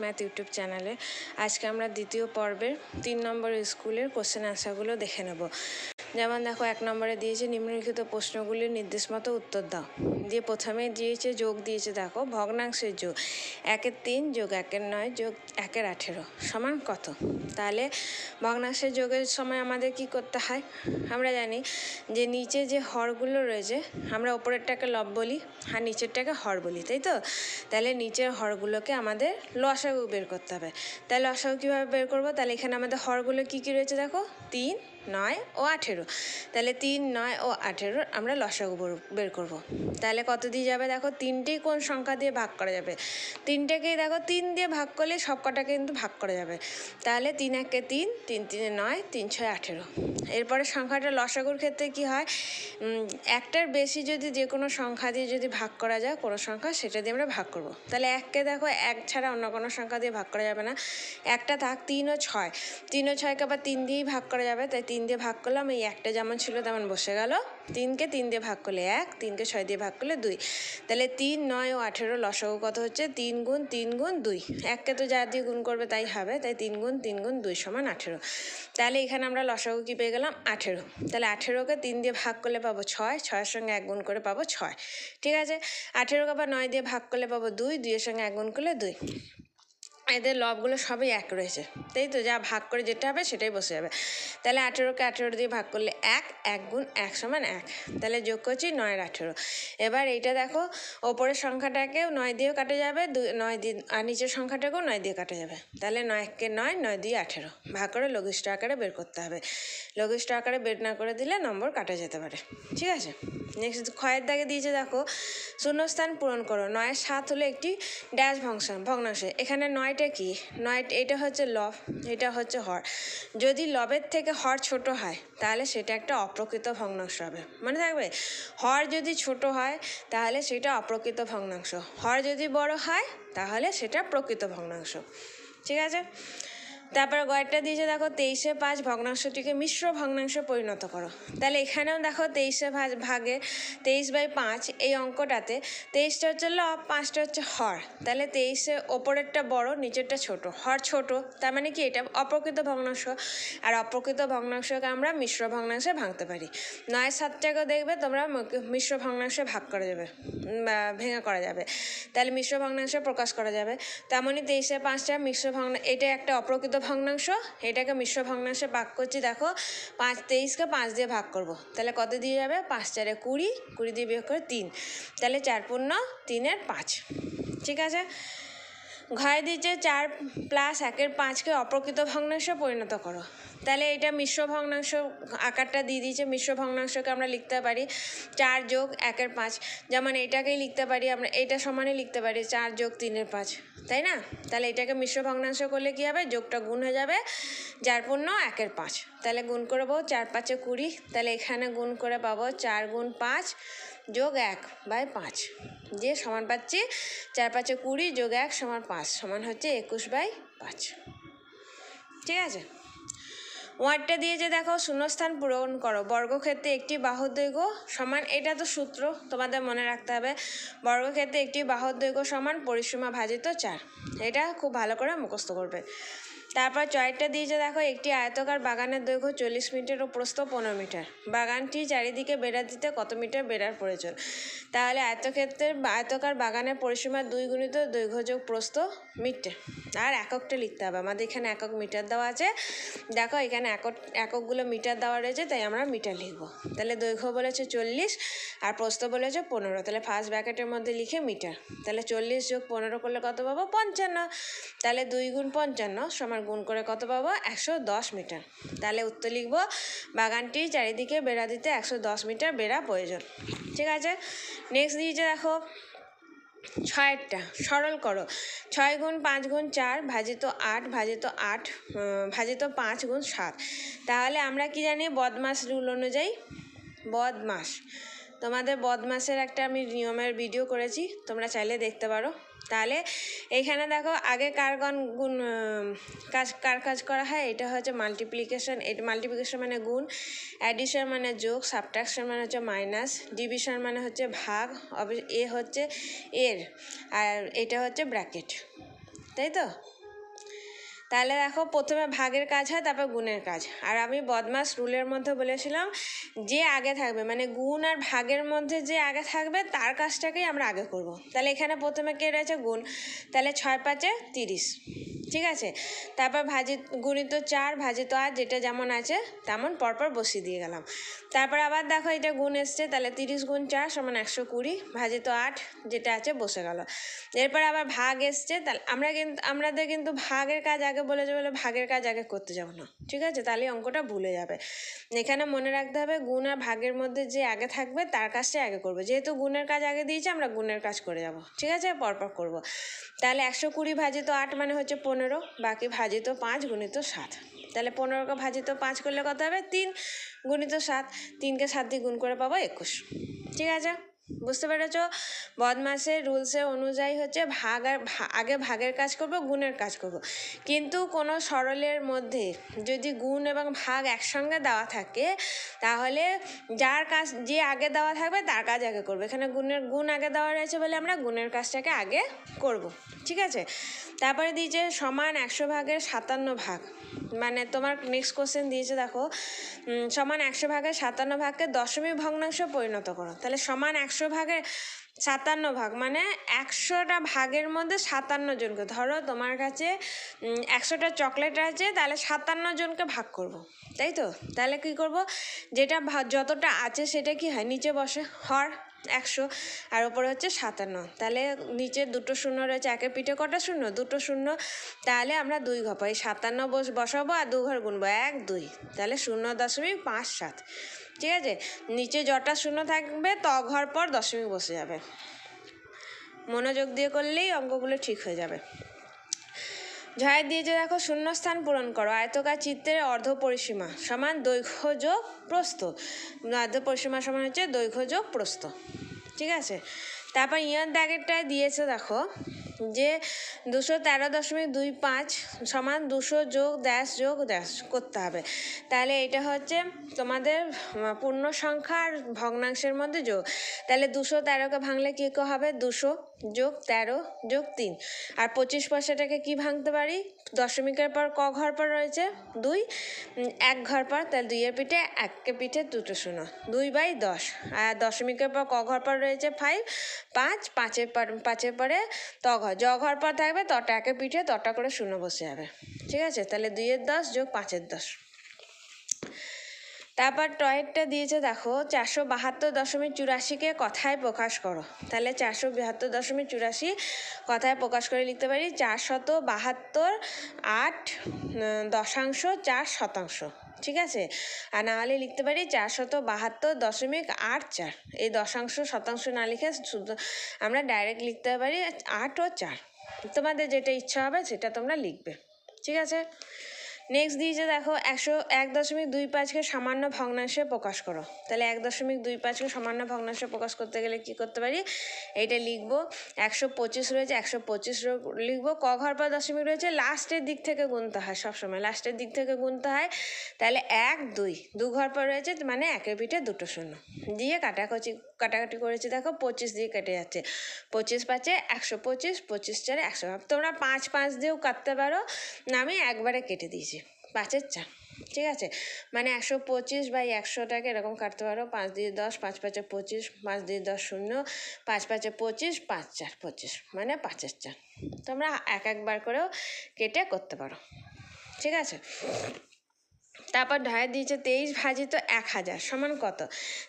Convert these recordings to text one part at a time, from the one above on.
Math YouTube চ্যানেলে আজকে আমরা দ্বিতীয় পর্বের 3 নম্বর স্কুলের কোশ্চেন আনসারগুলো দেখে নেব। যেমন দেখো 1 নম্বরে দিয়েছে নিম্নলিখিত প্রশ্নগুলির নির্দেশ মতো উত্তর দাও। দিয়ে প্রথমে দিয়েছে যোগ দিয়েছে, দেখো ভগ্নাংশের যোগ 1-এর 3 যোগ 1-এর 9 যোগ 1-এর 18 সমান কত। তাহলে ভগ্নাংশের যোগের সময় আমাদের কি করতে হয়, আমরা জানি যে নিচে যে হরগুলো রয়েছে আমরা ওপরেরটাকে লব বলি আর নিচেরটাকে হর বলি, তাই তো। তাহলে নিচের হরগুলোকে আমাদের লসাগু বের করতে হবে। তাহলে লসাগু কীভাবে বের করবো, তাহলে এখানে আমাদের হরগুলো কী কী রয়েছে দেখো 3, 9 ও 18। তাহলে 3, 9 ও 18 আমরা লসাগু বের করব। তাহলে কত দিয়ে যাবে দেখো, 3টেই কোন সংখ্যা দিয়ে ভাগ করা যাবে, 3টেকেই দেখো 3 দিয়ে ভাগ করলে সব কটাকে কিন্তু ভাগ করা যাবে। তাহলে 3-1-এ 3, 3-3-এ 9, 3-6-এ 18। এরপরে সংখ্যাটা লসাগুর ক্ষেত্রে কি হয়, একটার বেশি যদি যে কোনো সংখ্যা দিয়ে যদি ভাগ করা যায় কোনো সংখ্যা, সেটা দিয়ে আমরা ভাগ করব। তাহলে 1কে দেখো 1 ছাড়া অন্য কোনো সংখ্যা দিয়ে ভাগ করা যাবে না, একটা থাক 3 ও 6, 3 ও 6কে আবার 3 দিয়েই ভাগ করা যাবে। তাই 3 দিয়ে ভাগ করলাম, এই একটা যেমন ছিল তেমন বসে গেল। 3কে 3 দিয়ে ভাগ করলে 1, 3কে 6 দিয়ে ভাগ করলে 2। তাহলে 3, 9 ও 18 লসাগু কত হচ্ছে 3 গুণ 3 গুণ 2। 1কে তো যা দিয়ে গুণ করবে তাই হবে, তাই 3 গুণ 3 গুণ 2 সমান 18। তাহলে এখানে আমরা লসাগু কি পেয়ে গেলাম 18। তাহলে 18কে 3 দিয়ে ভাগ করলে পাবো 6, 6-এর সঙ্গে 1 গুণ করে পাবো 6। ঠিক আছে, 18কে আবার 9 দিয়ে ভাগ করলে পাবো 2, 2-এর সঙ্গে 1 গুণ করলে 2। এদের লবগুলো সবই এক রয়েছে, তাই তো, যা ভাগ করে যেটা হবে সেটাই বসে যাবে। তাহলে 18কে 18 দিয়ে ভাগ করলে 1, 1 গুণ 1 সমান 1। তাহলে যোগ করছি 9 আর 18। এবার এইটা দেখো ওপরের সংখ্যাটাকেও 9 দিয়েও কাটা যাবে, 9 দিয়ে, আর নিচের সংখ্যাটাকেও 9 দিয়ে কাটা যাবে। তাহলে 9-কে 9, 9 দিয়ে 18 ভাগ করে লঘিষ্ঠ আকারে বের করতে হবে। লঘিষ্ঠ আকারে বের না করে দিলে নম্বর কাটা যেতে পারে। ঠিক আছে, নেক্সট ক্ষয়ের দাগে দিয়েছে দেখো শূন্যস্থান পূরণ করো। 9-এর 7 হলো একটি ড্যাশ ভগ্নাংশ। এখানে 9টা কি, 9 এটা হচ্ছে লব, এটা হচ্ছে হর। যদি লবের থেকে হর ছোট হয় তাহলে সেটা একটা অপ্রকৃত ভগ্নাংশ হবে, মনে থাকবে। হর যদি ছোট হয় তাহলে সেটা অপ্রকৃত ভগ্নাংশ, হর যদি বড় হয় তাহলে সেটা প্রকৃত ভগ্নাংশ। ঠিক আছে, তারপর গয়েরটা দিয়েছে দেখো 23-এ 5 ভগ্নাংশটিকে মিশ্র ভগ্নাংশে পরিণত করো। তাহলে এখানেও দেখো 23-এ ভাগে 23/5 এই অঙ্কটাতে 23টা হচ্ছে লব, 5টা হচ্ছে হর। তাহলে 23-এ ওপরেরটা বড় নিচেরটা ছোট, হর ছোট, তার মানে কি এটা অপ্রকৃত ভগ্নাংশ। আর অপ্রকৃত ভগ্নাংশকে আমরা মিশ্র ভগ্নাংশে ভাঙতে পারি। 9-7টাকেও দেখবে তোমরা মিশ্র ভগ্নাংশে ভাগ করা যাবে বা ভেঙে করা যাবে, তাহলে মিশ্র ভগ্নাংশে প্রকাশ করা যাবে। তেমনই 23-এ 5টা মিশ্র ভগ্নাংশ, এটা একটা অপ্রকৃত ভগ্নাংশ, এটাকে মিশ্র ভগ্নাংশে ভাগ করছি। দেখো 23কে 5 দিয়ে ভাগ করব, তাহলে কত দিয়ে যাবে 5-4-এ 20, 20 দিয়ে বিয়োগ করে 3, তাহলে 4×3-এর 5। ঠিক আছে, ঘরে দিয়েছে 4 + 1-এর 5কে অপ্রকৃত ভগ্নাংশে পরিণত করো। তাহলে এটা মিশ্র ভগ্নাংশ আকারটা দিয়ে দিয়েছে। মিশ্র ভগ্নাংশকে আমরা লিখতে পারি 4 যোগ 1-এর 5, যেমন এটাকেই লিখতে পারি আমরা, এটা সমানে লিখতে পারি 4 যোগ 3-এর 5, তাই না। তাহলে এটাকে মিশ্র ভগ্নাংশ করলে কি হবে, যোগটা গুণ হয়ে যাবে 4×1-এর 5। তাহলে গুণ করবো 4×5-এ 20, তাহলে এখানে গুণ করে পাবো 4 গুণ 5 যোগ 1/5, যে সমান পাচ্ছি 4×5-এ 20 যোগ 1 সমান 5, সমান হচ্ছে 21/5। ঠিক আছে, ওয়ার্ডটা দিয়েছে দেখো শূন্যস্থান পূরণ করো। বর্গক্ষেত্রে একটি বাহুর দৈর্ঘ্য সমান, এটা তো সূত্র তোমাদের মনে রাখতে হবে, বর্গক্ষেত্রে একটি বাহুর দৈর্ঘ্য সমান পরিসীমা ভাজিত 4। এটা খুব ভালো করে মুখস্থ করবে। তারপর চয়েরটা দিয়েছে দেখো একটি আয়তাকার বাগানের দৈর্ঘ্য 40 মিটার ও প্রস্থ 15 মিটার। বাগানটি চারিদিকে বেড়া দিতে কত মিটার বেড়ার প্রয়োজন। তাহলে আয়তাকার বাগানের পরিসীমা 2 গুণিত দৈর্ঘ্য যোগ প্রস্থ মিটার, আর এককটা লিখতে হবে। আমাদের এখানে একক মিটার দেওয়া আছে, দেখো এখানে এককগুলো মিটার দেওয়া রয়েছে, তাই আমরা মিটার লিখব। তাহলে দৈর্ঘ্য বলেছে 40 আর প্রস্থ বলেছে 15, তাহলে ফার্স্ট ব্র্যাকেটের মধ্যে লিখে মিটার। তাহলে 40 যোগ 15 করলে কত পাবো 55, তাহলে 2 গুণ 55 সমান গুণ করে কত পাবো 110 মিটার। তাহলে উত্তর লিখব বাগানটি চারিদিকে বেড়া দিতে 110 মিটার বেড়া প্রয়োজন। ঠিক আছে, নেক্সট দিয়েছে দেখো 6-এরটা সরল করো। 6 গুণ 5 গুণ 4 ভাজিত 8 ভাজিত 8 ভাজিত 5 গুণ 7। তাহলে আমরা কি জানি বদমাস রুল অনুযায়ী, বদমাস, তোমাদের বদমাসের একটা আমি নিয়মের ভিডিও করেছি, তোমরা চাইলে দেখতে পারো। তাহলে এইখানে দেখো আগে কার কাজ করা হয়, এটা হচ্ছে মাল্টিপ্লিকেশন, এটা মাল্টিপ্লিকেশন মানে গুণ, অ্যাডিশন মানে যোগ, সাবট্রাকশন মানে হচ্ছে মাইনাস, ডিভিশন মানে হচ্ছে ভাগ, এ হচ্ছে এর, আর এটা হচ্ছে ব্র্যাকেট। তাই তো? তাহলে দেখো প্রথমে ভাগের কাজ হয়, তারপর গুণের কাজ। আর আমি বদমাস রুলের মধ্যে বলেছিলাম যে আগে থাকবে, মানে গুণ আর ভাগের মধ্যে যে আগে থাকবে তার কাজটাকেই আমরা আগে করব। তাহলে এখানে প্রথমে কে রয়েছে? গুণ। তাহলে 6 5 30, ঠিক আছে। তারপর গুণিত 4 ভাজিত 8, যেটা যেমন আছে তেমন পরপর বসিয়ে দিয়ে গেলাম। তারপর আবার দেখো এটা গুণ এসছে, তাহলে 30 গুণ 4 সমান 120, ভাজিত 8 যেটা আছে বসে গেল। এরপর আবার ভাগ এসছে, তাহলে আমাদের কিন্তু ভাগের কাজ আগে বলেছে বলে ভাগের কাজ আগে করতে যাবো না, ঠিক আছে? তাহলে অঙ্কটা ভুলে যাবে। এখানে মনে রাখতে হবে গুণ আর ভাগের মধ্যে যে আগে থাকবে তার কাজটাই আগে করবো। যেহেতু গুণের কাজ আগে দিয়েছে, আমরা গুণের কাজ করে যাব, ঠিক আছে? পরপর করব। তাহলে 120 ভাজিত 8 মানে হচ্ছে 15, বাকি ভাজিত 5 গুণিত 7। তাহলে 15কে ভাজিত 5 করলে কত হবে? 3 গুণিত 7, 3কে 7 দিয়ে গুণ করে পাবো 21, ঠিক আছে? বুঝতে পেরেছো? বদমাসের রুলসের অনুযায়ী হচ্ছে আগে ভাগের কাজ করব, গুণের কাজ করব। কিন্তু কোনো সরলের মধ্যে যদি গুণ এবং ভাগ একসঙ্গে দেওয়া থাকে, তাহলে যার কাজ যে আগে দেওয়া থাকবে তার কাজ আগে করবে। এখানে গুণ আগে দেওয়া রয়েছে বলে আমরা গুণের কাজটাকে আগে করব, ঠিক আছে? তারপরে দিয়েছে সমান 100 ভাগের 57 ভাগ, মানে তোমার নেক্সট কোশ্চেন দিয়েছে দেখো, সমান 100 ভাগের 57 ভাগকে দশমিক ভগ্নাংশে পরিণত করো। তাহলে সমান 100 ভাগের 57 ভাগ মানে 100টা ভাগের মধ্যে 57 জনকে, ধরো তোমার কাছে 100টা চকলেট আছে, তাহলে 57 জনকে ভাগ করব, তাই তো? তাহলে কি করব? যেটা যতটা আছে সেটা কি হয়? নিচে বসে হর 100, আর ওপরে হচ্ছে 57। তাহলে নিচে দুটো শূন্য রয়েছে, একের পিঠে কটা শূন্য? দুটো শূন্য। তাহলে আমরা 2 ঘর পাই, 57 বসাবো আর 2 ঘর গুনবো, 1 2, তাহলে 0.57, ঠিক আছে? নিচে যটা শূন্য থাকবে ঘর পর দশমিক বসে যাবে। মনোযোগ দিয়ে করলেই অঙ্কগুলো ঠিক হয়ে যাবে। ঝাড় দিয়েছে দেখো, শূন্যস্থান পূরণ করো। আয়তকার চিত্রের অর্ধ পরিসীমা সমান দৈর্ঘ্য যোগ প্রস্থ। অর্ধ পরিসীমা সমান হচ্ছে দৈর্ঘ্য যোগ প্রস্থ, ঠিক আছে? তারপর ইয়ার দাগেরটায় দিয়েছে দেখো যে 213.25 সমান 200 যোগ ড্যাশ যোগ ড্যাশ করতে হবে। তাহলে এটা হচ্ছে তোমাদের পূর্ণ সংখ্যা আর ভগ্নাংশের মধ্যে যোগ। তাহলে 213কে ভাঙলে কী হবে? 200 যোগ 13 যোগ 3। আর 25 পয়সাটাকে কি ভাঙতে পারি? দশমিকের পর ক ঘর পর রয়েছে? 2, 1 ঘর পর, তাহলে 2 এর পিঠে 1 পিঠে দুটো শূন্য, 2/10। আর দশমিকের পর ক ঘর পর রয়েছে? 5, 5 পরে ত ঘর, ঘর পর থাকবে তটা একের পিঠে তটা করে শূন্য বসে যাবে, ঠিক আছে? তাহলে 2 এর 10 যোগ 5 এর 10। তারপর টয়েরটা দিয়েছে দেখো 472.84কে কথায় প্রকাশ করো। তাহলে 472.84 কথায় প্রকাশ করে লিখতে পারি 472 8.4%, ঠিক আছে? আর না হলে লিখতে পারি 472.84। এই দশাংশ শতাংশ না লিখে শুধু আমরা ডাইরেক্ট লিখতে পারি 8 ও 4। তোমাদের যেটা ইচ্ছা হবে সেটা তোমরা লিখবে, ঠিক আছে? নেক্সট দিয়েছে দেখো 1.25কে সামান্য ভগ্নাংশে প্রকাশ করো। তাহলে 1.25কে সামান্য ভগ্নাংশে প্রকাশ করতে গেলে কি করতে পারি? এইটা লিখবো 125 রয়েছে, 125 লিখবো, ক ঘর পর দশমিক রয়েছে, লাস্টের দিক থেকে গুনতে হয়, সবসময় লাস্টের দিক থেকে গুনতে হয়। তাহলে 1 2, 2 ঘর পর রয়েছে মানে একের পিঠে দুটো শূন্য দিয়ে কাটাকাটি করেছি দেখো, 25 দিয়ে কেটে যাচ্ছে, 25 5 125, 25 4 100। তোমরা 5 5 দিয়েও কাটতে পারো, না আমি একবারে কেটে দিয়েছি 5 এর 4, ঠিক আছে? মানে 125/100টাকে এরকম কাটতে পারো, 5 দিয়ে 10, 5 5 25, 5 দিয়ে 10 শূন্য, 5 5 25, 5 4 25, মানে 5 এর 4। তোমরা একবার করেও কেটে করতে পারো, ঠিক আছে? তারপর ঢায় দিয়েছে 23 ভাজিত 1000 সমান কত?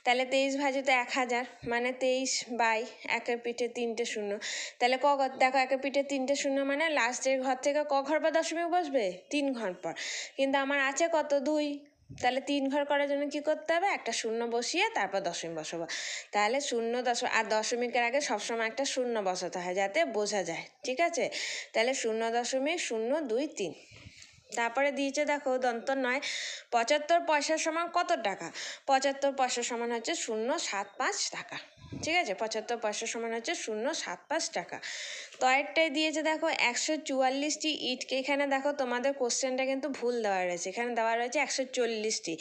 তাহলে 23 ভাজিত 1000 মানে 23/1 পিঠে 3টে শূন্য। তাহলে দেখো একের পিঠে 3টে শূন্য মানে লাস্টের ঘর থেকে ক ঘর পর দশমিক বসবে? 3 ঘর পর। কিন্তু আমার আছে কত? 2। তাহলে 3 ঘর করার জন্য কি করতে হবে? একটা শূন্য বসিয়ে তারপর দশমিক বসাবো। তাহলে আর দশমিকের আগে সবসময় একটা শূন্য বসাতে হয় যাতে বোঝা যায়, ঠিক আছে? তাহলে 0.023। তারপরে দিয়েছে দেখো দন্ত 9, 75 পয়সা সমান কত টাকা? 75 পয়সা সমান হচ্ছে 0.75 টাকা, ঠিক আছে, 75 পয়সা সমান হচ্ছে 0.75 টাকা। তো আরেকটাই দিয়েছে দেখো 144টি ইটকে, এখানে দেখো তোমাদের কোশ্চেনটা কিন্তু ভুল দেওয়া রয়েছে, এখানে দেওয়া রয়েছে 140টি,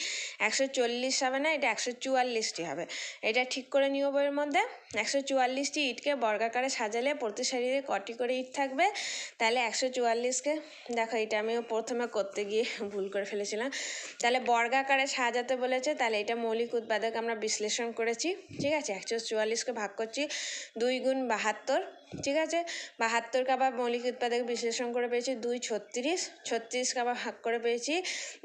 140 হবে না, এটা 144টি হবে, এটা ঠিক করে নিও বইয়ের মধ্যে। 144টি ইটকে বর্গাকারে সাজালে প্রতি সারিতে কটি করে ইট থাকবে, তাহলে 144কে দেখো এটা আমিও প্রথমে করতে গিয়ে ভুল করে ফেলেছিলাম, তাহলে বর্গাকারে সাজাতে বলেছে, তাহলে এটা মৌলিক উৎপাদক আমরা বিশ্লেষণ করেছি। ঠিক আছে, 144কে ভাগ করছি 2 গুণ 72, ঠিক আছে, 72কে আবার মৌলিক উৎপাদক বিশ্লেষণ করে পেয়েছি 2 36, 36কে আবার ভাগ করে পেয়েছি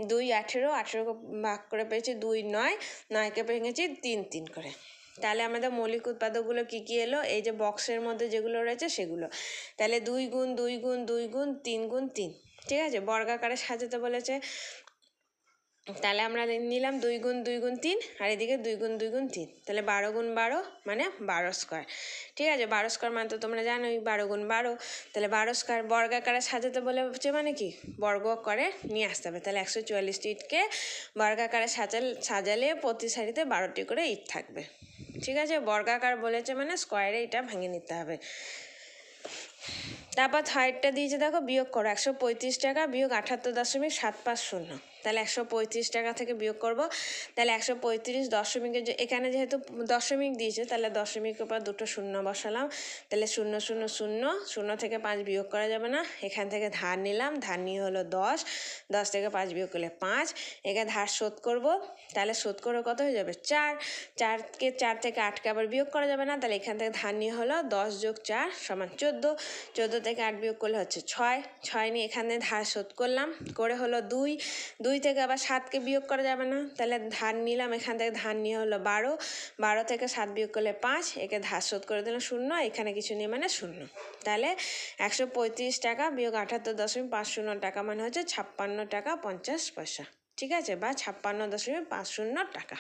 2 18, 18কে ভাগ করে পেয়েছি 2 9, 9কে ভেঙেছি 3 3 করে। তাহলে আমাদের মৌলিক উৎপাদকগুলো কী কী এলো, এই যে বক্সের মধ্যে যেগুলো রয়েছে সেগুলো, তাহলে 2 গুণ 2 গুণ 2 গুণ 3 গুণ 3, ঠিক আছে, বর্গাকারে সাজাতে বলেছে, তাহলে আমরা নিলাম 2 গুণ 2 গুণ 3, আর এদিকে 2 গুণ 2 গুণ 3, তাহলে 12 গুণ 12 মানে 12 স্কোয়ার। ঠিক আছে, 12 স্কোয়ার মানে তো তোমরা জানোই 12 গুণ 12, তাহলে 12 স্কোয়ার বর্গাকারে সাজাতে বলেছে মানে কি বর্গ করে নিয়ে আসতে হবে, তাহলে 144টি ইটকে বর্গাকারে সাজালে প্রতি সারিতে 12টি করে ইট থাকবে। ঠিক আছে, বর্গাকার বলেছে মানে স্কোয়ারে এটা ভেঙে নিতে হবে। তারপর থার্ডটা দিয়েছে দেখো বিয়োগ করো, 135 টাকা বিয়োগ 78.750, তাহলে 135 টাকা থেকে বিয়োগ করব, তাহলে 135 দশমিকের এখানে যেহেতু দশমিক দিয়েছে তাহলে দশমিকের উপর দুটো শূন্য বসালাম, তাহলে 0 0 0, 0 থেকে 5 বিয়োগ করা যাবে না, এখান থেকে ধার নিলাম, ধার নিয়ে হলো 10, 10 থেকে 5 বিয়োগ করলে 5, এখানে ধার শোধ করব, তাহলে শোধ করে কত হয়ে যাবে 4, 4কে 4 থেকে 8কে আবার বিয়োগ করা যাবে না, তাহলে এখান থেকে ধার নিয়ে হলো 10 যোগ 4 সমান 14, 14 থেকে 8 বিয়োগ করলে হচ্ছে 6, 6 নিয়ে এখানে ধার শোধ করলাম, করে হলো 2, 2 থেকে আবার 7কে বিয়োগ করা যাবে না, তাহলে ধার নিলাম, এখান থেকে ধার নিয়ে হলো 12, 12 থেকে 7 বিয়োগ করলে 5, একে ধার শোধ করে দিলাম 0, এখানে কিছু নেই মানে 0, তাহলে 135 টাকা বিয়োগ 78.50 টাকা মানে হচ্ছে 56 টাকা 50 পয়সা। ঠিক আছে, বা 56.50 টাকা।